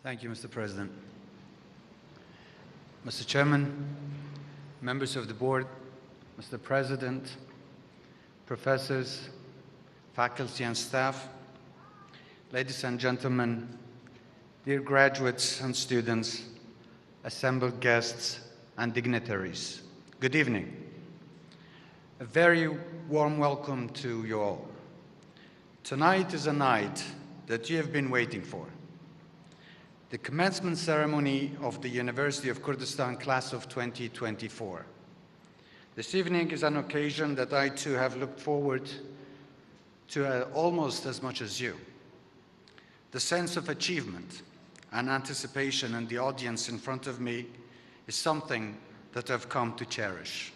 Thank you, Mr. President. Mr. Chairman, members of the board, Mr. President, professors, faculty and staff, ladies and gentlemen, dear graduates and students, assembled guests and dignitaries, good evening. A very warm welcome to you all. Tonight is a night that you have been waiting for. The commencement ceremony of the University of Kurdistan class of 2024. This evening is an occasion that I too have looked forward to almost as much as you. The sense of achievement and anticipation in the audience in front of me is something that I've come to cherish.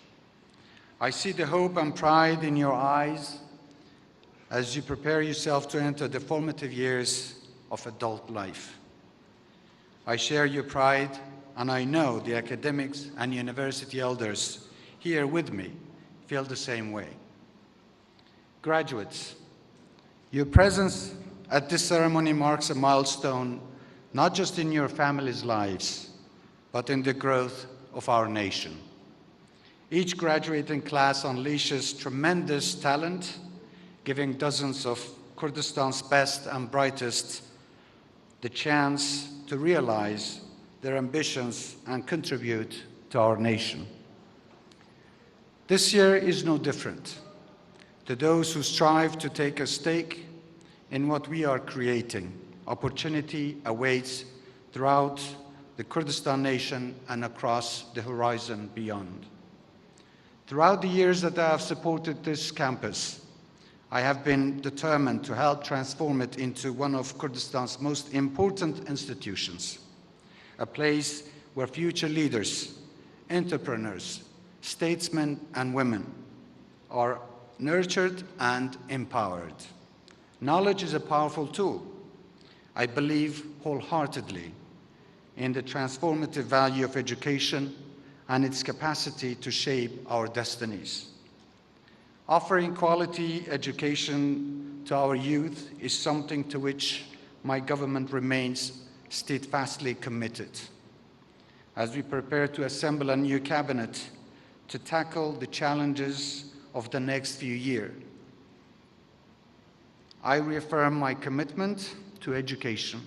I see the hope and pride in your eyes as you prepare yourself to enter the formative years of adult life. I share your pride, and I know the academics and university elders here with me feel the same way. Graduates, your presence at this ceremony marks a milestone not just in your families' lives, but in the growth of our nation. Each graduating class unleashes tremendous talent, giving dozens of Kurdistan's best and brightest the chance to realize their ambitions and contribute to our nation. This year is no different. To those who strive to take a stake in what we are creating, opportunity awaits throughout the Kurdistan nation and across the horizon beyond. Throughout the years that I have supported this campus, I have been determined to help transform it into one of Kurdistan's most important institutions, a place where future leaders, entrepreneurs, statesmen and women are nurtured and empowered. Knowledge is a powerful tool. I believe wholeheartedly in the transformative value of education and its capacity to shape our destinies. Offering quality education to our youth is something to which my government remains steadfastly committed. As we prepare to assemble a new cabinet to tackle the challenges of the next few years, I reaffirm my commitment to education,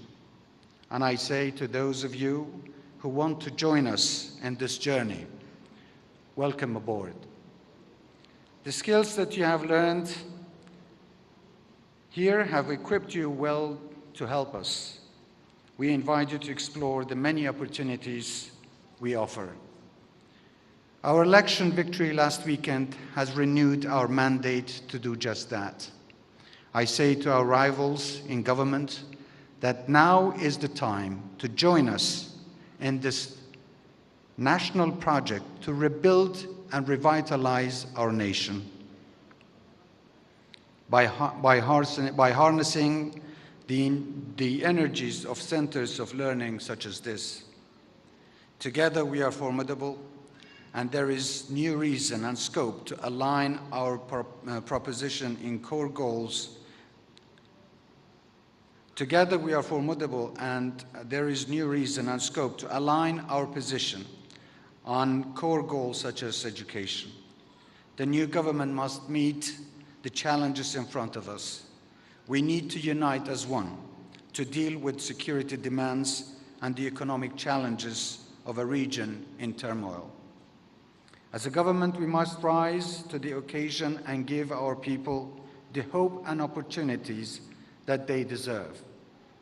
and I say to those of you who want to join us in this journey, welcome aboard. The skills that you have learned here have equipped you well to help us. We invite you to explore the many opportunities we offer. Our election victory last weekend has renewed our mandate to do just that. I say to our rivals in government that now is the time to join us in this national project to rebuild and revitalize our nation by harnessing the energies of centers of learning such as this. Together we are formidable, and there is new reason and scope to align our proposition in core goals. Together we are formidable, and there is new reason and scope to align our position on core goals such as education. The new government must meet the challenges in front of us. We need to unite as one to deal with security demands and the economic challenges of a region in turmoil. As a government, we must rise to the occasion and give our people the hope and opportunities that they deserve.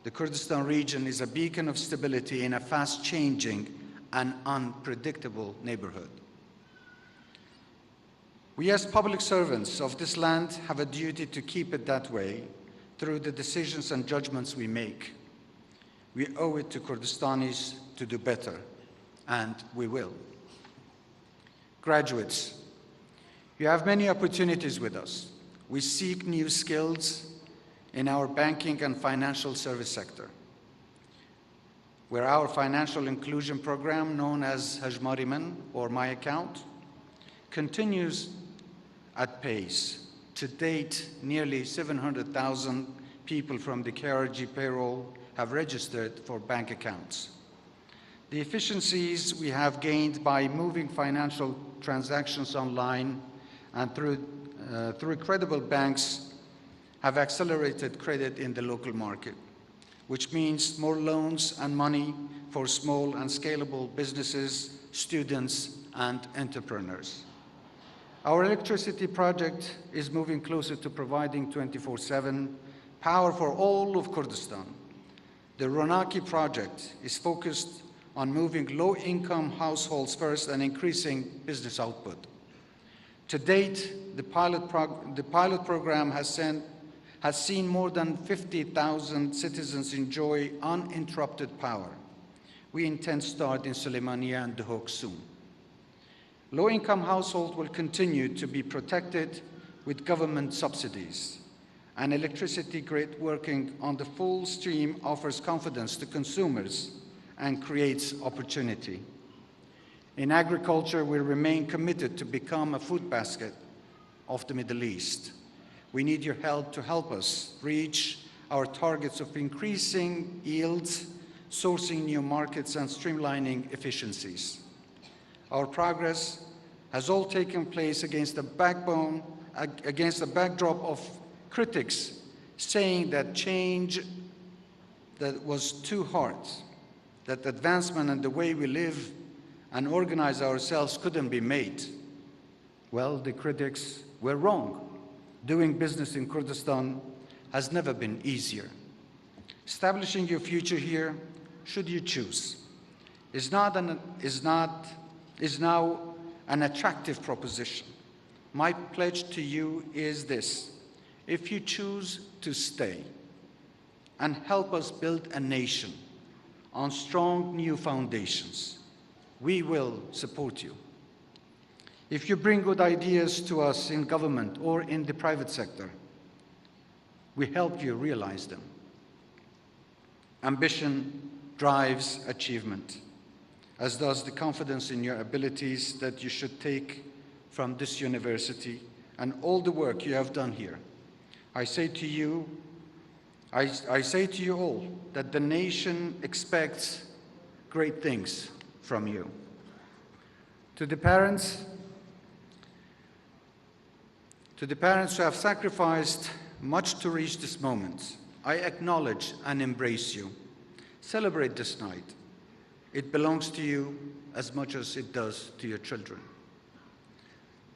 The Kurdistan region is a beacon of stability in a fast-changing and unpredictable neighborhood. We as public servants of this land have a duty to keep it that way through the decisions and judgments we make. We owe it to Kurdistanis to do better, and we will. Graduates, you have many opportunities with us. We seek new skills in our banking and financial service sector, where our financial inclusion program, known as Hەژmاری or My Account, continues at pace. To date, nearly 700,000 people from the KRG payroll have registered for bank accounts. The efficiencies we have gained by moving financial transactions online and through credible banks have accelerated credit in the local market, which means more loans and money for small and scalable businesses, students, and entrepreneurs. Our electricity project is moving closer to providing 24/7 power for all of Kurdistan. The ROCى project is focused on moving low-income households first and increasing business output. To date, the pilot program has seen more than 50,000 citizens enjoy uninterrupted power. We intend to start in Suleimania and Duhok soon. Low-income households will continue to be protected with government subsidies. An electricity grid working on the full stream offers confidence to consumers and creates opportunity. In agriculture, we remain committed to become a food basket of the Middle East. We need your help to help us reach our targets of increasing yields, sourcing new markets, and streamlining efficiencies. Our progress has all taken place against the backdrop of critics saying that change that was too hard, that advancement in the way we live and organize ourselves couldn't be made. Well, the critics were wrong. Doing business in Kurdistan has never been easier. Establishing your future here, should you choose, is now an attractive proposition. My pledge to you is this: if you choose to stay and help us build a nation on strong new foundations, we will support you. If you bring good ideas to us in government or in the private sector, we help you realize them. Ambition drives achievement, as does the confidence in your abilities that you should take from this university and all the work you have done here. I say to you all that the nation expects great things from you. To the parents who have sacrificed much to reach this moment, I acknowledge and embrace you. Celebrate this night. It belongs to you as much as it does to your children.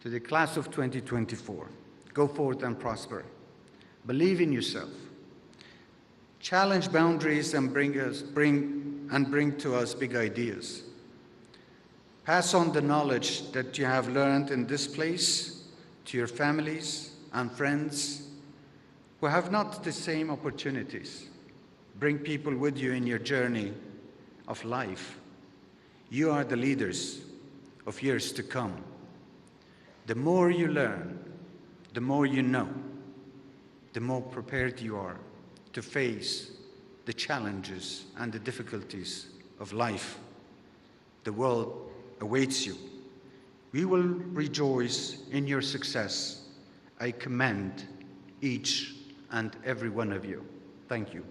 To the class of 2024, go forth and prosper. Believe in yourself. Challenge boundaries and bring to us big ideas. Pass on the knowledge that you have learned in this place to your families and friends who have not the same opportunities. Bring people with you in your journey of life. You are the leaders of years to come. The more you learn, the more you know, the more prepared you are to face the challenges and the difficulties of life. The world awaits you. We will rejoice in your success. I commend each and every one of you. Thank you.